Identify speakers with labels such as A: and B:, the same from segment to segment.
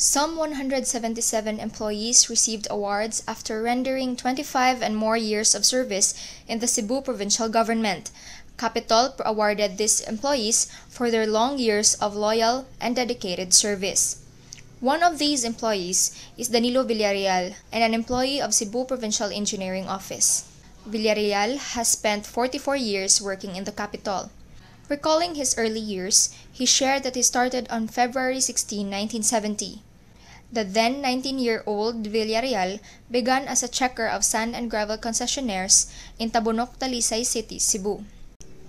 A: Some 177 employees received awards after rendering 25 and more years of service in the Cebu provincial government. Capitol awarded these employees for their long years of loyal and dedicated service. One of these employees is Danilo Villarreal, and an employee of Cebu Provincial Engineering Office. Villarreal has spent 44 years working in the Capitol. Recalling his early years, he shared that he started on February 16, 1970. The then 19-year-old Villarreal began as a checker of sand and gravel concessionaires in Tabunok, Talisay City, Cebu.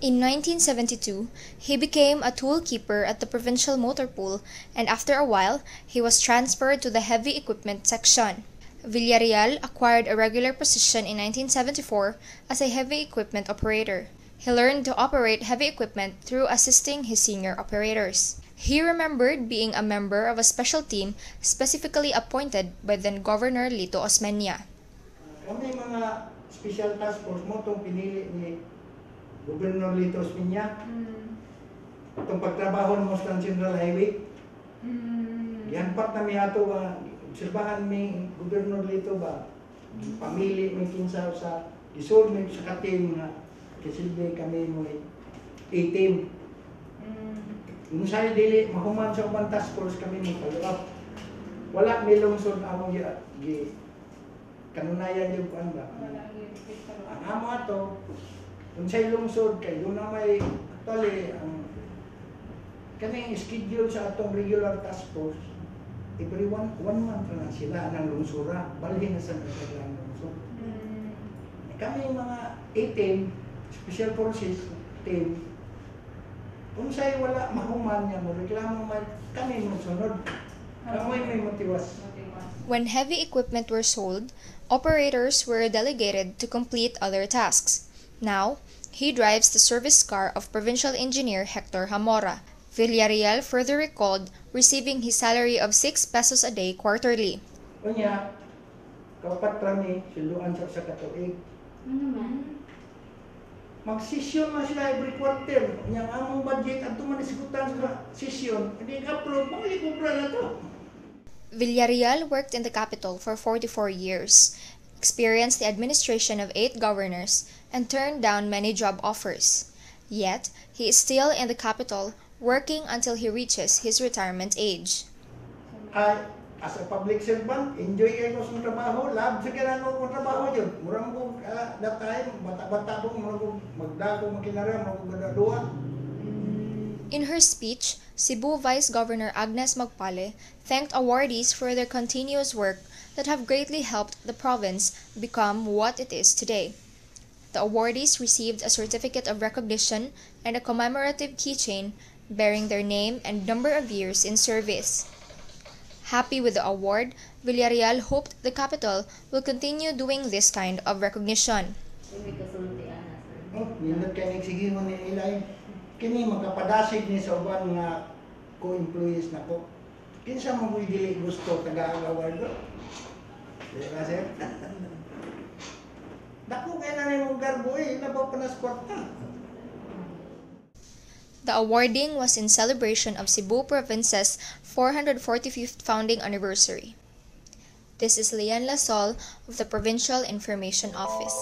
A: In 1972, he became a tool keeper at the Provincial Motor Pool, and after a while, he was transferred to the heavy equipment section. Villarreal acquired a regular position in 1974 as a heavy equipment operator. He learned to operate heavy equipment through assisting his senior operators. He remembered being a member of a special team specifically appointed by then-Governor Lito Osmeña.
B: Kami mga special task force mo itong pinili ni Governor Lito Osmeña. Itong pagtrabaho mo sa Central Highway. Gihanpat na mi ato obserbahan mi Governor Lito ba pamili mi kinsa sa isod mi sa katim nga kasilbi kami mo A-team. Kung sa'yo dili mahuman sa ubang task force kami mo follow-up. Wala may lungsod na akong kanunayan yung kuan ba? Ang amo ato, kung sa'yo lungsod kay doon na may actually kaming schedule sa atong regular task force every one month na sila ng lungsura balhin na sa kanilang lungsod. Kami mga A-team, special forces team, kung sa'yo wala mahuman niya mo, reklamo kami mo sunod. Kami may motiwas.
A: When heavy equipment were sold, operators were delegated to complete other tasks. Now, he drives the service car of Provincial Engineer Hector Hamora. Villarreal further recalled receiving his salary of 6 pesos a day quarterly.
B: Kunya, kapat rami, siluan sa katuig. Mag-session na sila every quarter. Yang among budget at tumanisigutan sa session, hindi ka-approve, makikubra na to.
A: Villarreal worked in the Capitol for 44 years, experienced the administration of 8 governors, and turned down many job offers. Yet, he is still in the Capitol, working until he reaches his retirement age.
B: As a public servant, enjoy kayo sa trabaho, love sa ginagawa kong trabaho yun. Murang ko, that time, bata-bata po, magdako, makinara, magdadua.
A: In her speech, Cebu Vice Governor Agnes Magpale thanked awardees for their continuous work that have greatly helped the province become what it is today. The awardees received a certificate of recognition and a commemorative keychain bearing their name and number of years in service. Happy with the award, Villarreal hoped the Capitol will continue doing this kind of recognition.
B: Nindot kayo nagsigimon ni Ilay. Kini magkapadasig ni sa uban nga co-employees na po. Kinsa mo dili gusto taga-award do? Diba sir? Dako kay na nimong garbo nabaw pa na kwarta.
A: The awarding was in celebration of Cebu Province's 445th founding anniversary. This is Lian Lasol of the Provincial Information Office.